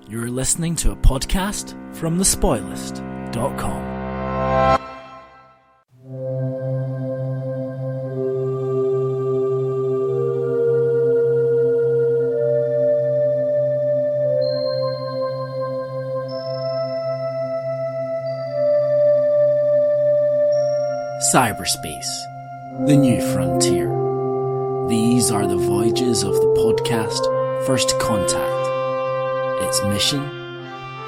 You're listening to a podcast from thespoilist.com. Cyberspace, the new frontier. These are the voyages of the podcast First Contact. Its mission?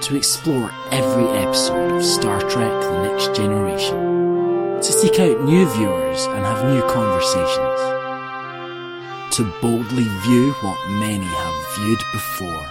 To explore every episode of Star Trek The Next Generation. To seek out new viewers and have new conversations. To boldly view what many have viewed before.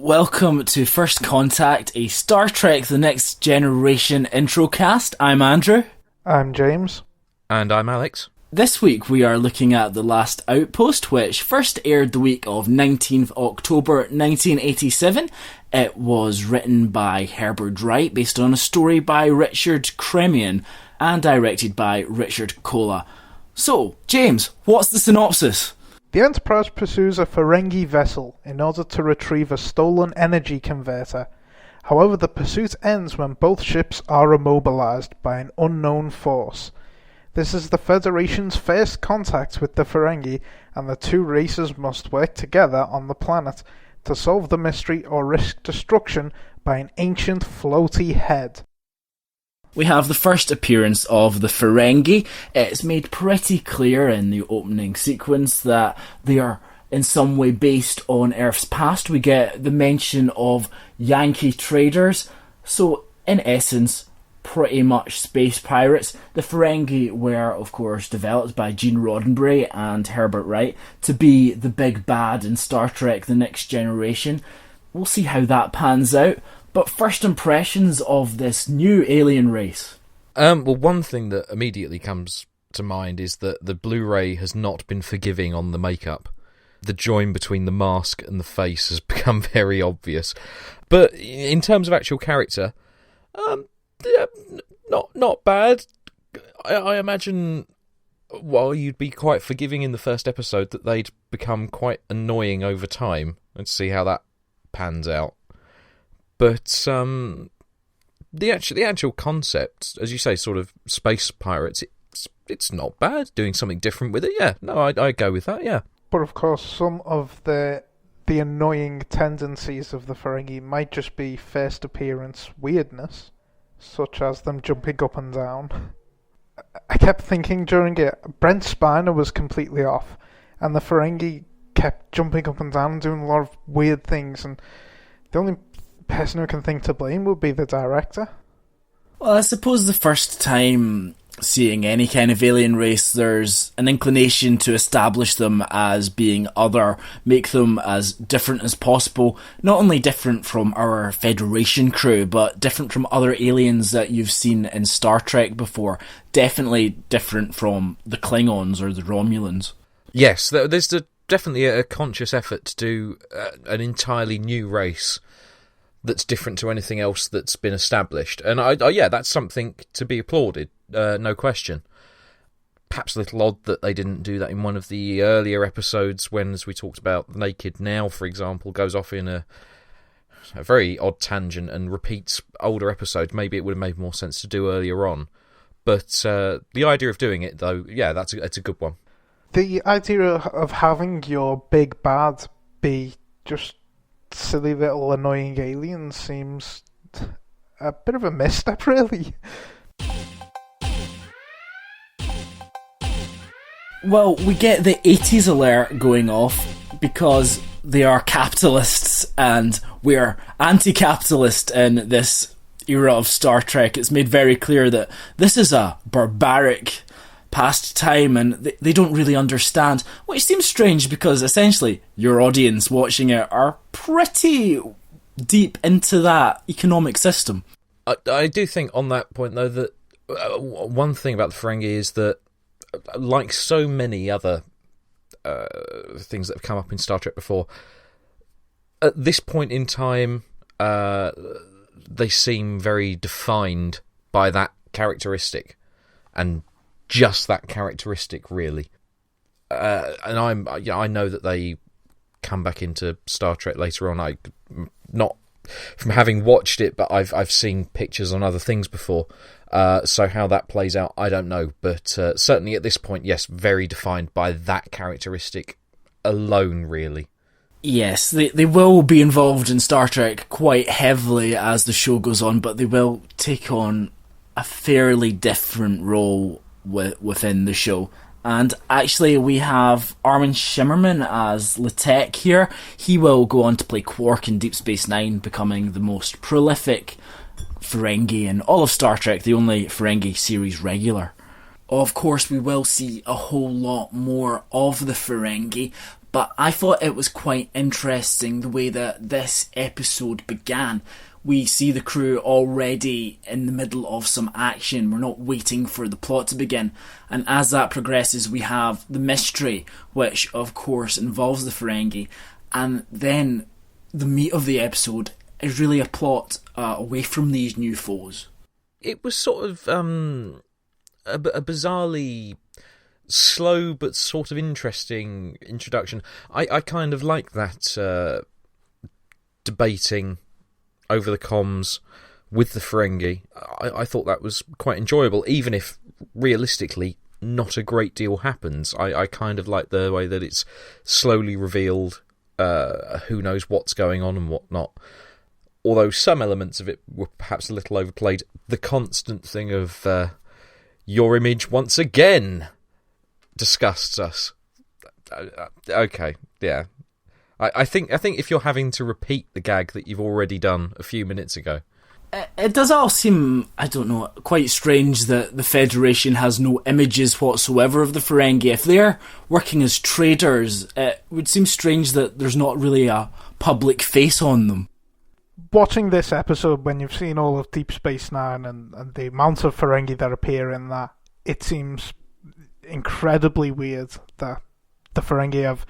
Welcome to First Contact, a Star Trek The Next Generation introcast. I'm Andrew. I'm James. And I'm Alex. This week we are looking at The Last Outpost, which first aired the week of 19th October 1987. It was written by Herbert Wright, based on a story by Richard Kremian, and directed by Richard Cola. So, James, what's the synopsis? The Enterprise pursues a Ferengi vessel in order to retrieve a stolen energy converter. However, the pursuit ends when both ships are immobilized by an unknown force. This is the Federation's first contact with the Ferengi, and the two races must work together on the planet to solve the mystery or risk destruction by an ancient floaty head. We have the first appearance of the Ferengi. It's made pretty clear in the opening sequence that they are in some way based on Earth's past. We get the mention of Yankee traders. So, in essence, pretty much space pirates. The Ferengi were, of course, developed by Gene Roddenberry and Herbert Wright to be the big bad in Star Trek The Next Generation. We'll see how that pans out. But first impressions of this new alien race? Well, one thing that immediately comes to mind is that the Blu-ray has not been forgiving on the makeup. The join between the mask and the face has become very obvious. But in terms of actual character, yeah, not bad. I imagine, while you'd be quite forgiving in the first episode, that they'd become quite annoying over time, and see how that pans out. But the actual concept, as you say, sort of space pirates, it's not bad. Doing something different with it, yeah. No, I go with that, yeah. But of course, some of the annoying tendencies of the Ferengi might just be first appearance weirdness, such as them jumping up and down. I kept thinking during it, Brent Spiner was completely off, and the Ferengi kept jumping up and down and doing a lot of weird things, and the only person who can think to blame would be the director. Well, I suppose the first time seeing any kind of alien race, there's an inclination to establish them as being other, make them as different as possible. Not only different from our Federation crew, but different from other aliens that you've seen in Star Trek before. Definitely different from the Klingons or the Romulans. Yes, there's definitely a conscious effort to do an entirely new race that's different to anything else that's been established. And yeah, that's something to be applauded, no question. Perhaps a little odd that they didn't do that in one of the earlier episodes when, as we talked about, Naked Now, for example, goes off in a very odd tangent and repeats older episodes. Maybe it would have made more sense to do earlier on. But the idea of doing it, though, yeah, it's a good one. The idea of having your big bad be just silly little annoying aliens seems a bit of a misstep, really. Well, we get the 80s alert going off because they are capitalists and we're anti-capitalist in this era of Star Trek. It's made very clear that this is a barbaric past time and they don't really understand, which seems strange because essentially your audience watching it are pretty deep into that economic system. I do think on that point though that one thing about the Ferengi is that, like so many other things that have come up in Star Trek before, at this point in time they seem very defined by that characteristic, and just that characteristic, really. And I know that they come back into Star Trek later on. Not from having watched it, but I've seen pictures on other things before. So how that plays out, I don't know. But certainly at this point, yes, very defined by that characteristic alone, really. Yes, they will be involved in Star Trek quite heavily as the show goes on, but they will take on a fairly different role within the show. And actually, we have Armin Shimmerman as Latek here. He will go on to play Quark in Deep Space Nine, becoming the most prolific Ferengi in all of Star Trek, the only Ferengi series regular. Of course, we will see a whole lot more of the Ferengi, but I thought it was quite interesting the way that this episode began. We see the crew already in the middle of some action. We're not waiting for the plot to begin. And as that progresses, we have the mystery, which of course involves the Ferengi. And then the meat of the episode is really a plot away from these new foes. It was sort of a bizarrely slow but sort of interesting introduction. I kind of like that debating over the comms with the Ferengi. I thought that was quite enjoyable, even if realistically not a great deal happens. I kind of like the way that it's slowly revealed who knows what's going on and what not. Although some elements of it were perhaps a little overplayed. The constant thing of your image once again disgusts us. Okay, yeah. I think if you're having to repeat the gag that you've already done a few minutes ago. It does all seem, I don't know, quite strange that the Federation has no images whatsoever of the Ferengi. If they're working as traders, it would seem strange that there's not really a public face on them. Watching this episode, when you've seen all of Deep Space Nine and the amount of Ferengi that appear in that, it seems incredibly weird that the Ferengi have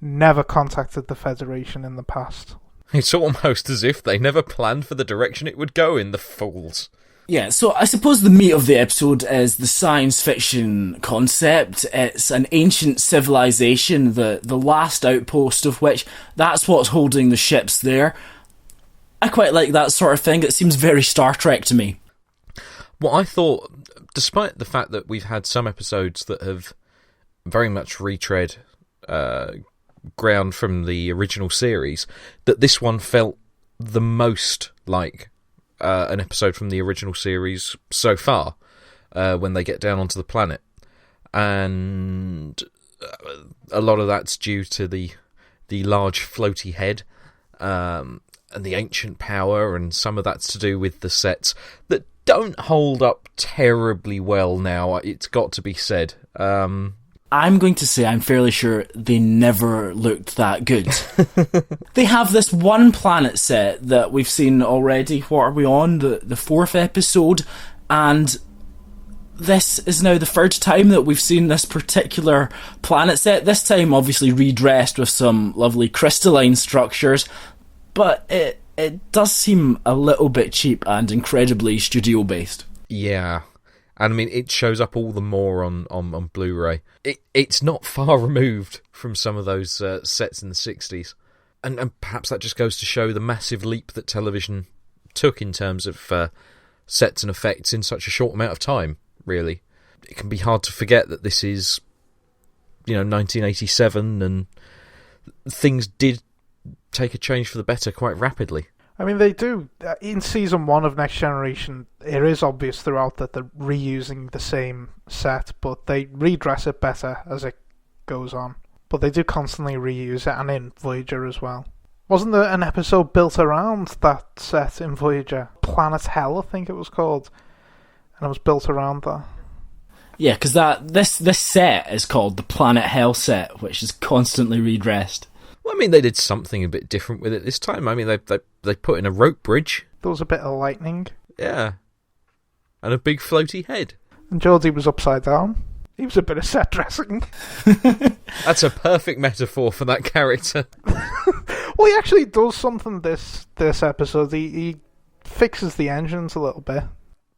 never contacted the Federation in the past. It's almost as if they never planned for the direction it would go in, the fools. Yeah, so I suppose the meat of the episode is the science fiction concept. It's an ancient civilization, the last outpost of which, that's what's holding the ships there. I quite like that sort of thing. It seems very Star Trek to me. Well, I thought, despite the fact that we've had some episodes that have very much retread ground from the original series, that this one felt the most like an episode from the original series so far, when they get down onto the planet. And a lot of that's due to the large floaty head, and the ancient power, and some of that's to do with the sets that don't hold up terribly well now, it's got to be said. I'm going to say I'm fairly sure they never looked that good. They have this one planet set that we've seen already. What are we on? The fourth episode. And this is now the third time that we've seen this particular planet set. This time obviously redressed with some lovely crystalline structures. But it does seem a little bit cheap and incredibly studio-based. Yeah. And I mean, it shows up all the more on Blu-ray. It's not far removed from some of those sets in the 60s. And perhaps that just goes to show the massive leap that television took in terms of sets and effects in such a short amount of time, really. It can be hard to forget that this is, 1987, and things did take a change for the better quite rapidly. I mean, they do. In Season 1 of Next Generation, it is obvious throughout that they're reusing the same set, but they redress it better as it goes on. But they do constantly reuse it, and in Voyager as well. Wasn't there an episode built around that set in Voyager? Planet Hell, I think it was called. And it was built around that. Yeah, because this set is called the Planet Hell set, which is constantly redressed. Well, I mean, they did something a bit different with it this time. I mean, they put in a rope bridge. There was a bit of lightning. Yeah. And a big floaty head. And Geordi was upside down. He was a bit of set dressing. That's a perfect metaphor for that character. Well, he actually does something this episode. He fixes the engines a little bit.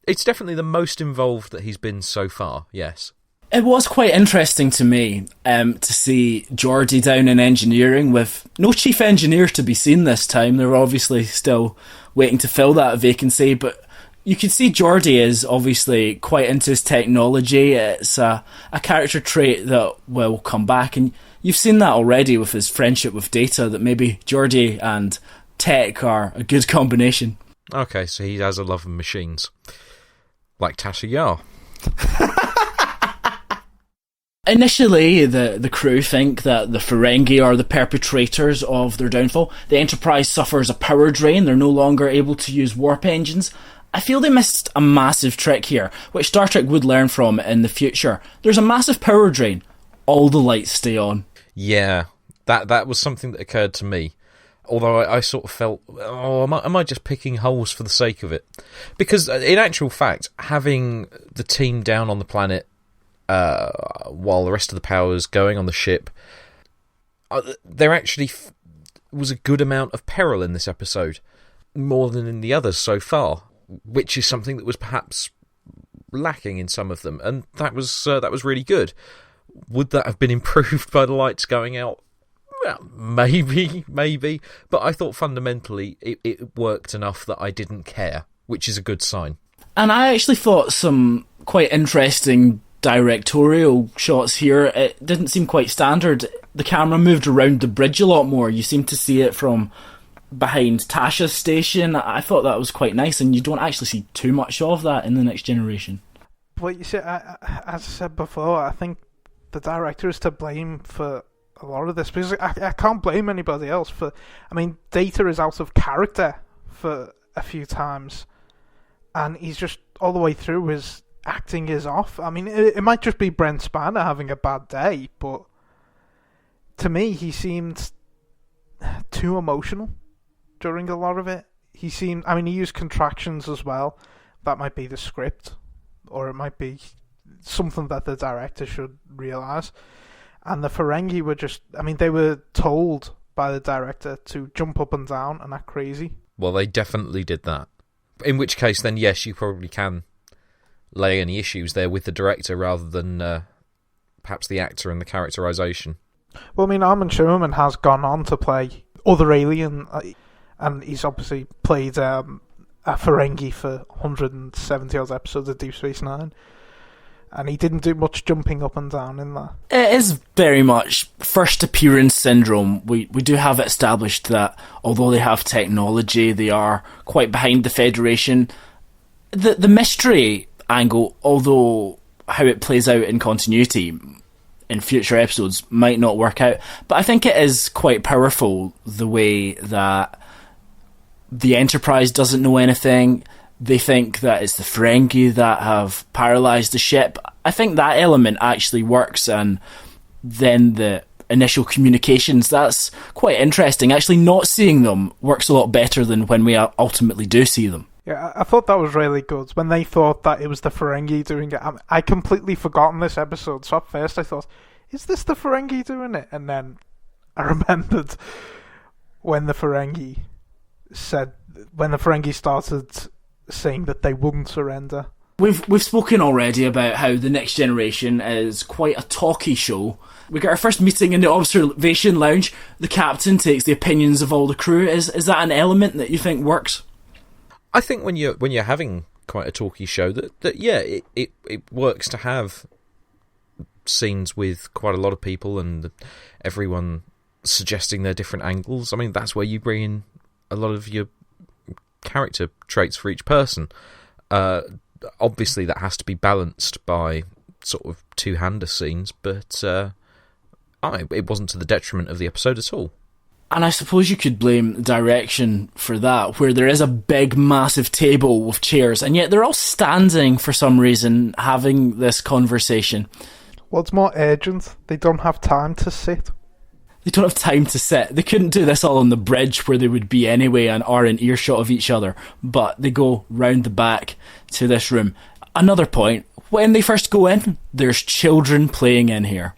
It's definitely the most involved that he's been so far, yes. It was quite interesting to me to see Geordie down in engineering with no chief engineer to be seen this time. They were obviously still waiting to fill that vacancy, but you can see Geordie is obviously quite into his technology. It's a character trait that will come back, and you've seen that already with his friendship with Data, that maybe Geordie and tech are a good combination. Okay, so he has a love of machines. Like Tasha Yar. Initially, the crew think that the Ferengi are the perpetrators of their downfall. The Enterprise suffers a power drain. They're no longer able to use warp engines. I feel they missed a massive trick here, which Star Trek would learn from in the future. There's a massive power drain. All the lights stay on. Yeah, that was something that occurred to me. Although I sort of felt, am I just picking holes for the sake of it? Because in actual fact, having the team down on the planet while the rest of the power's going on the ship, there actually was a good amount of peril in this episode, more than in the others so far, which is something that was perhaps lacking in some of them, and that was really good. Would that have been improved by the lights going out? Well, maybe, but I thought fundamentally it worked enough that I didn't care, which is a good sign. And I actually thought some quite interesting directorial shots here. It didn't seem quite standard. The camera moved around the bridge a lot more. You seem to see it from behind Tasha's station. I thought that was quite nice, and you don't actually see too much of that in The Next Generation. Well, you see, as I said before, I think the director is to blame for a lot of this, because I can't blame anybody else for... I mean, Data is out of character for a few times, and he's just, all the way through, his acting is off. I mean, it might just be Brent Spiner having a bad day, but to me, he seemed too emotional during a lot of it. He used contractions as well. That might be the script, or it might be something that the director should realise. And the Ferengi were just... I mean, they were told by the director to jump up and down and act crazy. Well, they definitely did that. In which case, then, yes, you probably can lay any issues there with the director rather than perhaps the actor and the characterisation. Well, I mean, Armin Sherman has gone on to play other Alien, and he's obviously played a Ferengi for 170-odd episodes of Deep Space Nine. And he didn't do much jumping up and down in that. It is very much first appearance syndrome. We do have it established that although they have technology, they are quite behind the Federation. The mystery angle, although how it plays out in continuity in future episodes might not work out, but I think it is quite powerful the way that the Enterprise doesn't know anything. They think that it's the Ferengi that have paralysed the ship. I think that element actually works, and then the initial communications, that's quite interesting. Actually not seeing them works a lot better than when we ultimately do see them. Yeah, I thought that was really good. When they thought that it was the Ferengi doing it, I completely forgotten this episode, so at first I thought, is this the Ferengi doing it? And then I remembered when the Ferengi started saying that they wouldn't surrender. We've spoken already about how The Next Generation is quite a talky show. We got our first meeting in the observation lounge. The captain takes the opinions of all the crew. Is that an element that you think works? I think when you're having quite a talky show, that yeah, it works to have scenes with quite a lot of people and everyone suggesting their different angles. I mean, that's where you bring in a lot of your character traits for each person. Obviously that has to be balanced by sort of two-hander scenes, but it wasn't to the detriment of the episode at all. And I suppose you could blame direction for that, where there is a big massive table with chairs and yet they're all standing for some reason having this conversation. Well, it's more urgent. They don't have time to sit. They don't have time to sit. They couldn't do this all on the bridge where they would be anyway and are in earshot of each other, but they go round the back to this room. Another point, when they first go in, there's children playing in here.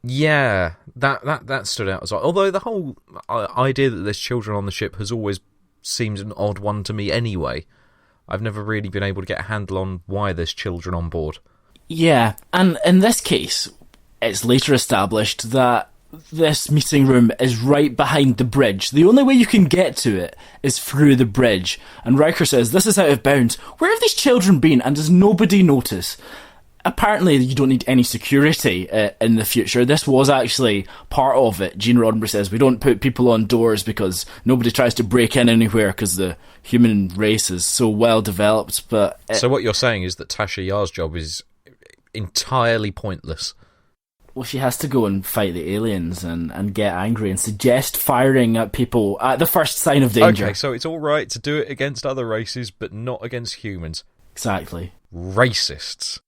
Yeah, that stood out as well. Although the whole idea that there's children on the ship has always seems an odd one to me anyway. I've never really been able to get a handle on why there's children on board. Yeah, and in this case, it's later established that this meeting room is right behind the bridge. The only way you can get to it is through the bridge. And Riker says, this is out of bounds. Where have these children been? And does nobody notice? Apparently, you don't need any security in the future. This was actually part of it. Gene Roddenberry says, we don't put people on doors because nobody tries to break in anywhere because the human race is so well developed. But so what you're saying is that Tasha Yar's job is entirely pointless. Well, she has to go and fight the aliens and get angry and suggest firing at people at the first sign of danger. Okay, so it's all right to do it against other races, but not against humans. Exactly. Racists.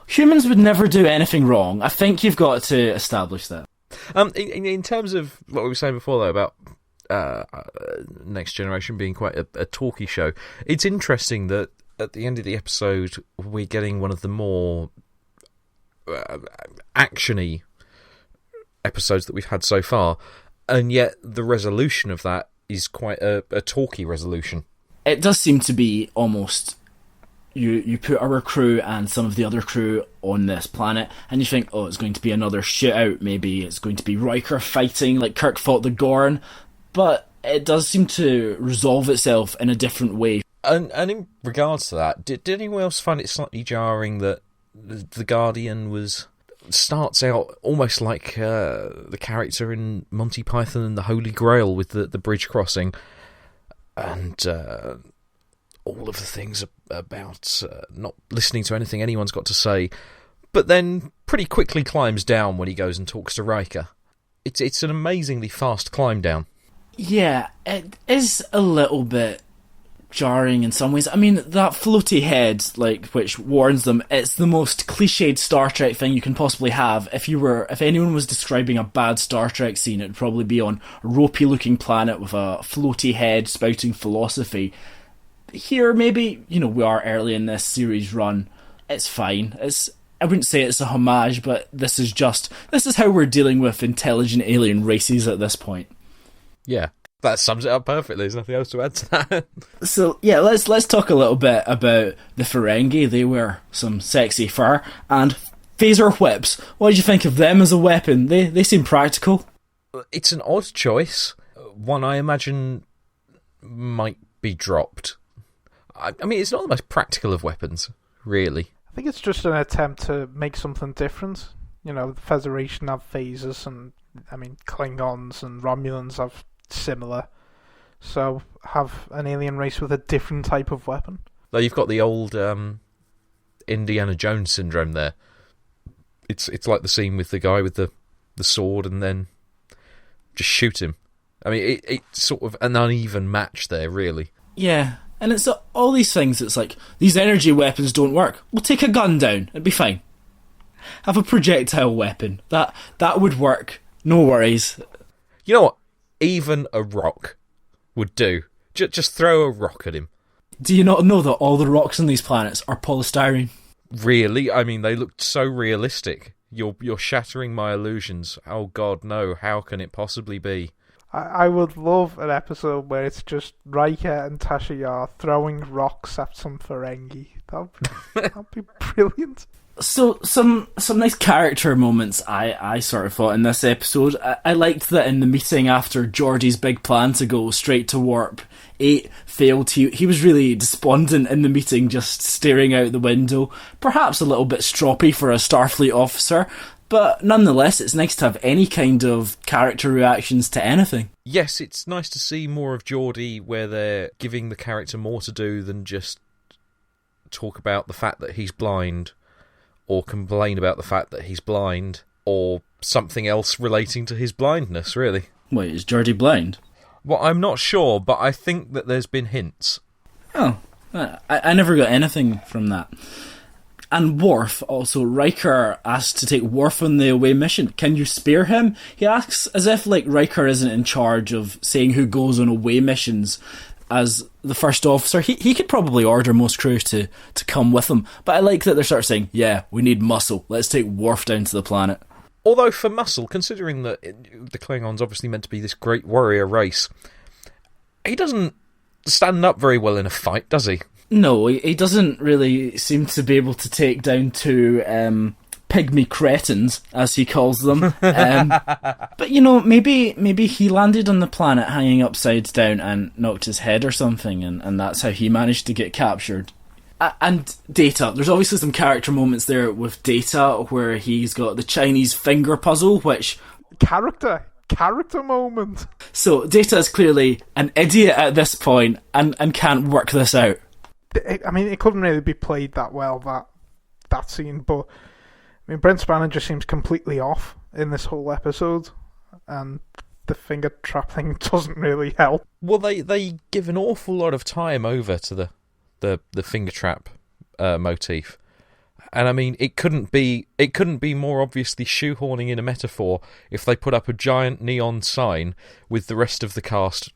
Humans would never do anything wrong. I think you've got to establish that. In terms of what we were saying before, though, about Next Generation being quite a talky show, it's interesting that at the end of the episode, we're getting one of the more action-y episodes that we've had so far, and yet the resolution of that is quite a talky resolution. It does seem to be almost... You put our crew and some of the other crew on this planet, and you think, oh, it's going to be another shootout, maybe it's going to be Riker fighting like Kirk fought the Gorn, but it does seem to resolve itself in a different way. And in regards to that, did anyone else find it slightly jarring that the Guardian starts out almost like the character in Monty Python and the Holy Grail with the bridge crossing, and all of the things about not listening to anything anyone's got to say, but then pretty quickly climbs down when he goes and talks to Riker. It's an amazingly fast climb down. Yeah, it is a little bit jarring in some ways. I mean, that floaty head, which warns them, it's the most cliched Star Trek thing you can possibly have. If anyone was describing a bad Star Trek scene, it'd probably be on a ropey looking planet with a floaty head spouting philosophy. Here, maybe, we are early in this series run. It's fine. I wouldn't say it's a homage, but this is how we're dealing with intelligent alien races at this point. Yeah, that sums it up perfectly. There's nothing else to add to that. So, yeah, let's talk a little bit about the Ferengi. They wear some sexy fur and phaser whips. What did you think of them as a weapon? They seem practical. It's an odd choice. One I imagine might be dropped. I mean, it's not the most practical of weapons, really. I think it's just an attempt to make something different. The Federation have phasers, and Klingons and Romulans have similar. So have an alien race with a different type of weapon. Though you've got the old Indiana Jones syndrome there. It's like the scene with the guy with the sword and then just shoot him. I mean, it's sort of an uneven match there, really. Yeah. And it's all these things, it's like, these energy weapons don't work. We'll take a gun down, it'd be fine. Have a projectile weapon. That would work. No worries. You know what? Even a rock would do. Just throw a rock at him. Do you not know that all the rocks on these planets are polystyrene? Really? I mean, they looked so realistic. You're shattering my illusions. Oh God, no. How can it possibly be? I would love an episode where it's just Riker and Tasha Yar throwing rocks at some Ferengi. That'd be brilliant. So some nice character moments I sort of thought in this episode. I liked that in the meeting after Geordi's big plan to go straight to Warp 8 failed, he was really despondent in the meeting, just staring out the window. Perhaps a little bit stroppy for a Starfleet officer, but nonetheless, it's nice to have any kind of character reactions to anything. Yes, it's nice to see more of Geordi where they're giving the character more to do than just talk about the fact that he's blind, or complain about the fact that he's blind, or something else relating to his blindness, really. Wait, is Geordi blind? Well, I'm not sure, but I think that there's been hints. Oh, I never got anything from that. And Worf, also, Riker asks to take Worf on the away mission. Can you spare him? He asks as if Riker isn't in charge of saying who goes on away missions. As the first officer, he could probably order most crew to come with him. But I like that they're sort of saying, yeah, we need muscle. Let's take Worf down to the planet. Although for muscle, considering that the Klingons obviously meant to be this great warrior race, He doesn't stand up very well in a fight, does he? No, he doesn't really seem to be able to take down two pygmy cretins, as he calls them. But, maybe he landed on the planet hanging upside down and knocked his head or something, and that's how he managed to get captured. And Data. There's obviously some character moments there with Data where he's got the Chinese finger puzzle, which... Character moment. So Data is clearly an idiot at this point and can't work this out. I mean, it couldn't really be played that well, that scene, but I mean, Brent Spiner just seems completely off in this whole episode, and the finger trap thing doesn't really help. Well, they give an awful lot of time over to the finger trap motif. And I mean, it couldn't be more obviously shoehorning in a metaphor if they put up a giant neon sign with the rest of the cast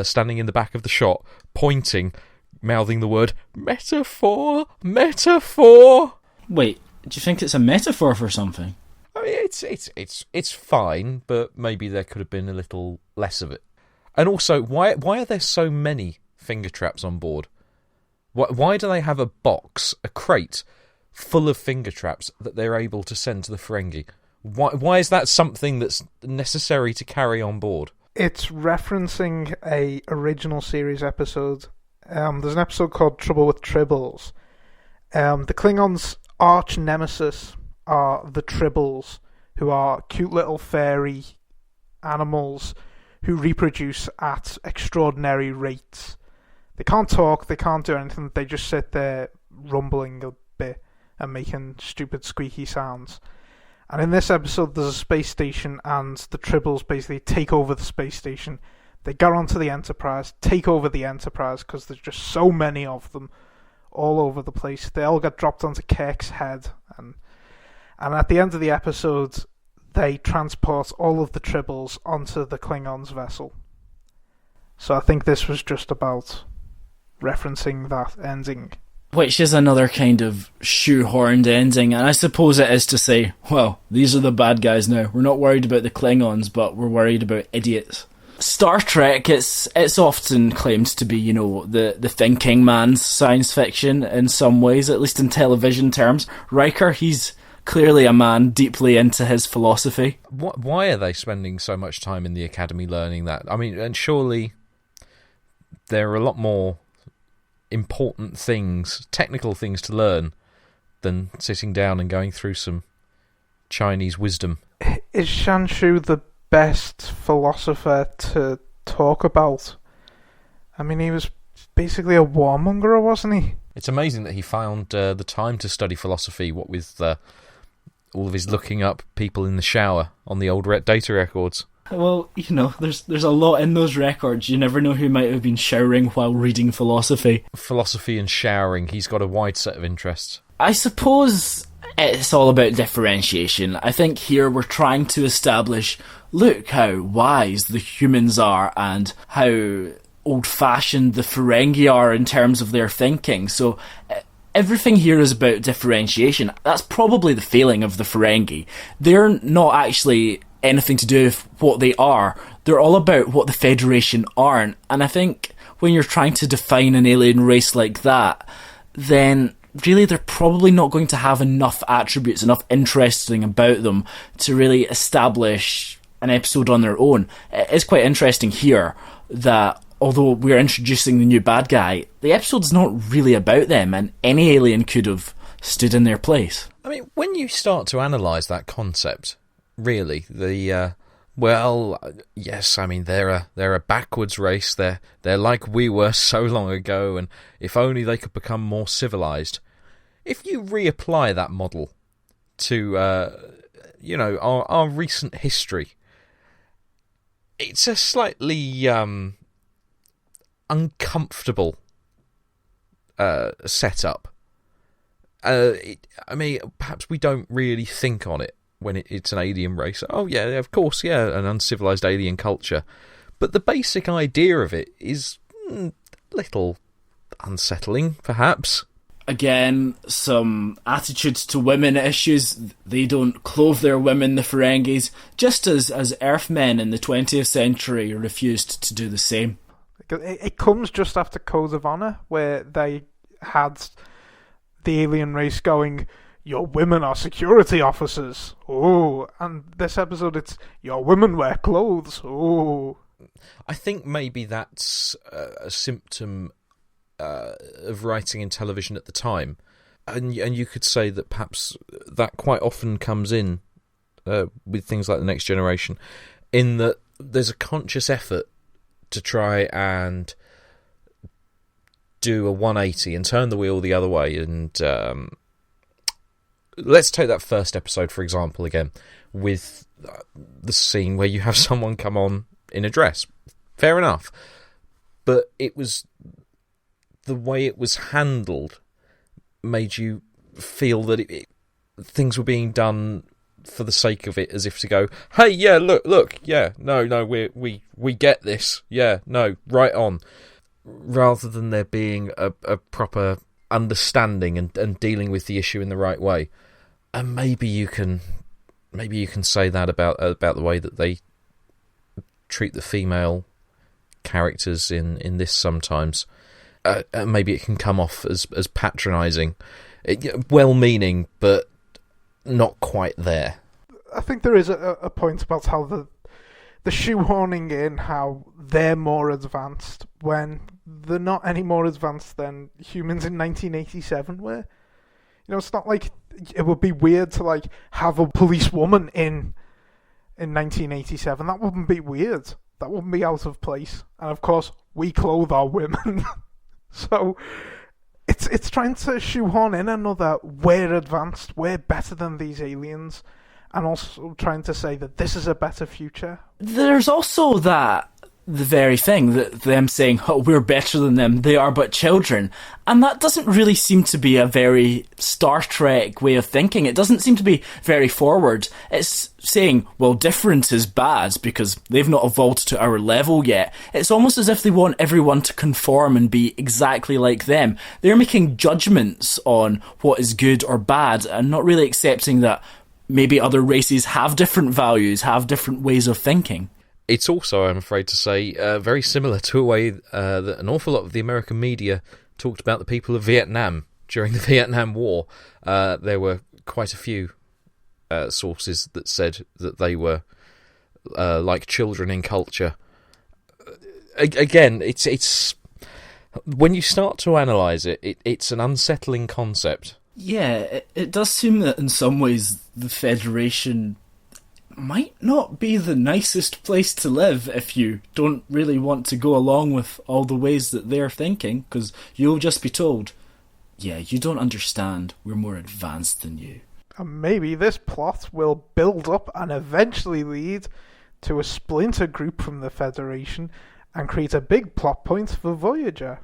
standing in the back of the shot, pointing, mouthing the word metaphor, metaphor. Wait, do you think it's a metaphor for something? I mean, it's fine, but maybe there could have been a little less of it. And also, why are there so many finger traps on board? Why do they have a crate full of finger traps that they're able to send to the Ferengi? Why is that something that's necessary to carry on board? It's referencing a original series episode. There's an episode called Trouble with Tribbles. The Klingons' arch nemesis are the Tribbles, who are cute little fairy animals who reproduce at extraordinary rates. They can't talk, they can't do anything, they just sit there rumbling a bit and making stupid squeaky sounds. And in this episode there's a space station and the Tribbles basically take over the space station. They get onto the Enterprise, take over the Enterprise because there's just so many of them all over the place. They all get dropped onto Kirk's head, and at the end of the episode they transport all of the Tribbles onto the Klingons' vessel. So I think this was just about referencing that ending. Which is another kind of shoehorned ending, and I suppose it is to say, well, these are the bad guys now. We're not worried about the Klingons, but we're worried about idiots. Star Trek, it's often claimed to be, the thinking man's science fiction in some ways, at least in television terms. Riker, he's clearly a man deeply into his philosophy. Why are they spending so much time in the academy learning that? I mean, and surely there are a lot more important things, technical things to learn than sitting down and going through some Chinese wisdom. Is Shanshu the best philosopher to talk about? I mean, he was basically a warmonger, wasn't he? It's amazing that he found the time to study philosophy, what with all of his looking up people in the shower on the old data records. Well, there's a lot in those records. You never know who might have been showering while reading philosophy. Philosophy and showering. He's got a wide set of interests. I suppose it's all about differentiation. I think here we're trying to establish, look how wise the humans are and how old-fashioned the Ferengi are in terms of their thinking. So everything here is about differentiation. That's probably the failing of the Ferengi. They're not actually anything to do with what they are. They're all about what the Federation aren't. And I think when you're trying to define an alien race like that, then really they're probably not going to have enough attributes, enough interesting about them to really establish an episode on their own. It's quite interesting here that although we're introducing the new bad guy, the episode's not really about them, and any alien could have stood in their place. I mean, when you start to analyse that concept, really, yes, I mean, they're a backwards race. They're like we were so long ago, and if only they could become more civilised. If you reapply that model to, our recent history, it's a slightly uncomfortable setup. I mean, perhaps we don't really think on it when it's an alien race. Oh yeah, of course, yeah, an uncivilized alien culture. But the basic idea of it is a little unsettling, perhaps. Again, some attitudes to women issues. They don't clothe their women, the Ferengis, just as Earthmen in the 20th century refused to do the same. It comes just after Code of Honor, where they had the alien race going, your women are security officers. Oh, and this episode it's, your women wear clothes. Oh. I think maybe that's a symptom of writing in television at the time. And you could say that perhaps that quite often comes in with things like The Next Generation, in that there's a conscious effort to try and do a 180 and turn the wheel the other way. And let's take that first episode, for example, again, with the scene where you have someone come on in a dress. Fair enough. But it was the way it was handled made you feel that things were being done for the sake of it, as if to go, hey, yeah, look, yeah, no, we get this, yeah, no, right on, rather than there being a proper understanding and dealing with the issue in the right way. And maybe you can say that about the way that they treat the female characters in this sometimes. Maybe it can come off as patronising, well-meaning, but not quite there. I think there is a point about how the shoehorning in how they're more advanced when they're not any more advanced than humans in 1987 were. You know, it's not like it would be weird to like have a policewoman in 1987. That wouldn't be weird. That wouldn't be out of place. And of course, we clothe our women. So it's trying to shoehorn in another, we're advanced, we're better than these aliens, and also trying to say that this is a better future. There's also the very thing, that them saying, oh, we're better than them, they are but children. And that doesn't really seem to be a very Star Trek way of thinking. It doesn't seem to be very forward. It's saying, well, difference is bad because they've not evolved to our level yet. It's almost as if they want everyone to conform and be exactly like them. They're making judgments on what is good or bad and not really accepting that maybe other races have different values, have different ways of thinking. It's also, I'm afraid to say, very similar to a way that an awful lot of the American media talked about the people of Vietnam during the Vietnam War. There were quite a few sources that said that they were like children in culture. Again, it's when you start to analyse it, it's an unsettling concept. Yeah, it does seem that in some ways the Federation might not be the nicest place to live if you don't really want to go along with all the ways that they're thinking, because you'll just be told, yeah, you don't understand, we're more advanced than you. And maybe this plot will build up and eventually lead to a splinter group from the Federation and create a big plot point for Voyager,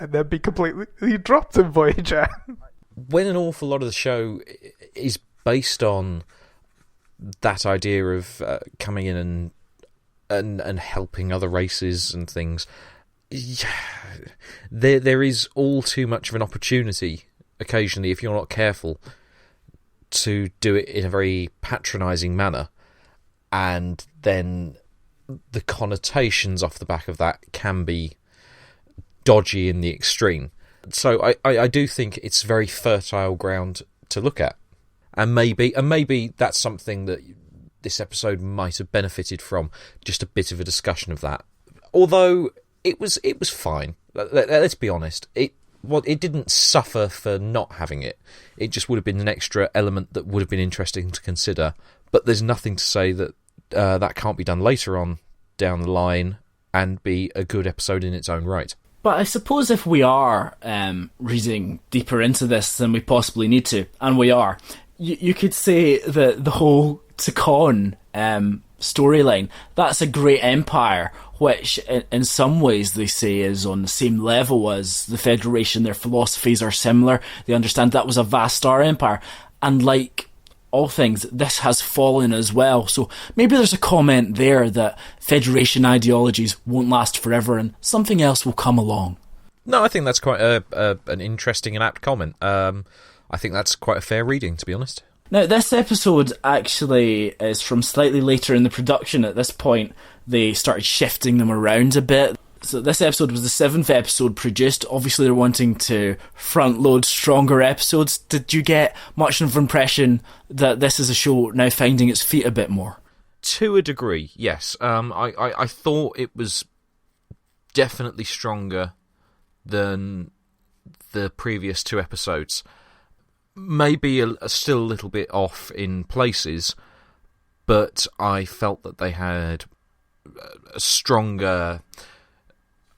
and then be completely dropped in Voyager. When an awful lot of the show is based on that idea of coming in and helping other races and things, there is all too much of an opportunity occasionally, if you're not careful, to do it in a very patronising manner, and then the connotations off the back of that can be dodgy in the extreme. So I do think it's very fertile ground to look at. And maybe that's something that this episode might have benefited from, just a bit of a discussion of that. Although it was fine. Let's be honest. It didn't suffer for not having it. It just would have been an extra element that would have been interesting to consider. But there's nothing to say that that can't be done later on down the line and be a good episode in its own right. But I suppose if we are reading deeper into this than we possibly need to, and we are, you could say that the whole Takon storyline, that's a great empire, which in some ways they say is on the same level as the Federation. Their philosophies are similar. They understand that was a vast star empire. And like all things, this has fallen as well. So maybe there's a comment there that Federation ideologies won't last forever and something else will come along. No, I think that's quite an interesting and apt comment. I think that's quite a fair reading, to be honest. Now, this episode actually is from slightly later in the production. At this point, they started shifting them around a bit. So this episode was the 7th episode produced. Obviously, they're wanting to front load stronger episodes. Did you get much of an impression that this is a show now finding its feet a bit more? To a degree, yes. I thought it was definitely stronger than the previous 2 episodes. Maybe still a little bit off in places, but I felt that they had a stronger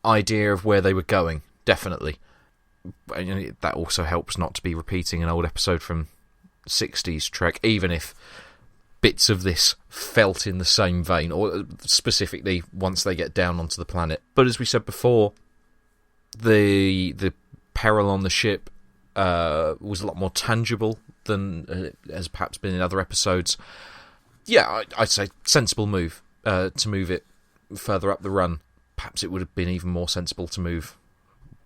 idea of where they were going, definitely. And that also helps not to be repeating an old episode from 60s Trek, even if bits of this felt in the same vein, or specifically once they get down onto the planet. But as we said before, the peril on the ship was a lot more tangible than has perhaps been in other episodes. Yeah, I'd say sensible move to move it further up the run. Perhaps it would have been even more sensible to move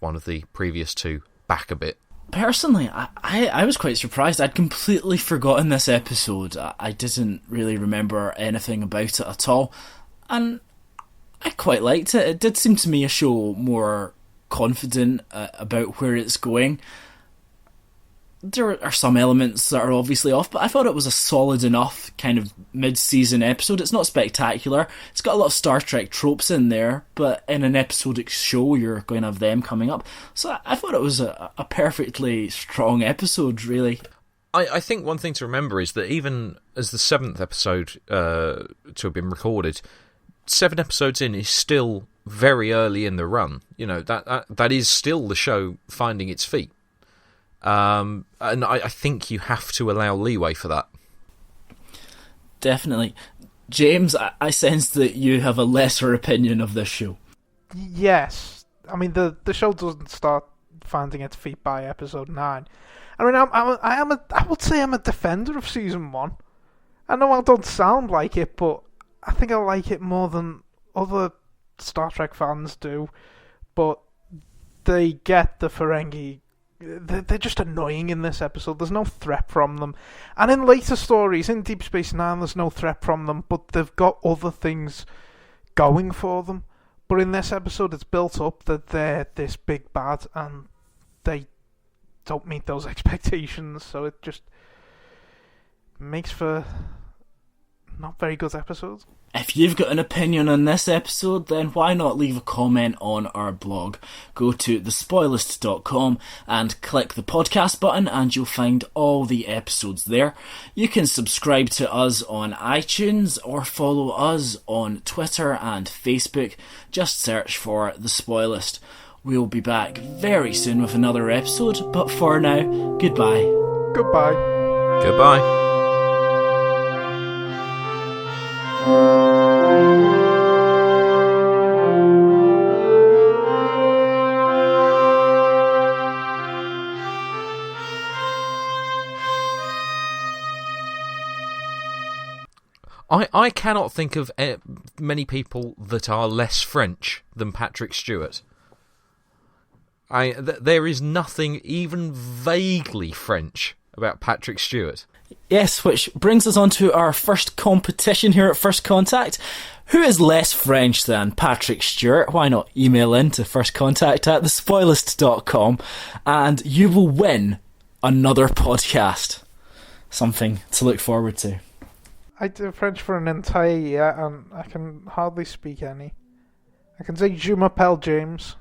one of the previous 2 back a bit. Personally, I was quite surprised. I'd completely forgotten this episode. I didn't really remember anything about it at all. And I quite liked it. It did seem to me a show more confident about where it's going. There are some elements that are obviously off, but I thought it was a solid enough kind of mid-season episode. It's not spectacular. It's got a lot of Star Trek tropes in there, but in an episodic show, you're going to have them coming up. So I thought it was a perfectly strong episode, really. I think one thing to remember is that even as the 7th episode to have been recorded, 7 episodes in is still very early in the run. You know, that is still the show finding its feet. And I think you have to allow leeway for that. Definitely. James, I sense that you have a lesser opinion of this show. Yes. I mean, the show doesn't start finding its feet by episode 9. I mean, I would say I'm a defender of season 1. I know I don't sound like it, but I think I like it more than other Star Trek fans do. But they get the Ferengi. They're just annoying in this episode. There's no threat from them. And in later stories, in Deep Space Nine, there's no threat from them, but they've got other things going for them. But in this episode, it's built up that they're this big bad, and they don't meet those expectations, so it just makes for not very good episodes. If you've got an opinion on this episode, then why not leave a comment on our blog? Go to thespoilist.com and click the podcast button and you'll find all the episodes there. You can subscribe to us on iTunes or follow us on Twitter and Facebook. Just search for The Spoilist. We'll be back very soon with another episode, but for now, goodbye. Goodbye. Goodbye. I cannot think of many people that are less French than Patrick Stewart. There is nothing even vaguely French about Patrick Stewart. Yes, which brings us on to our first competition here at First Contact. Who is less French than Patrick Stewart? Why not email in to firstcontact@thespoilist.com and you will win another podcast. Something to look forward to. I did French for an entire year and I can hardly speak any. I can say Je m'appelle James.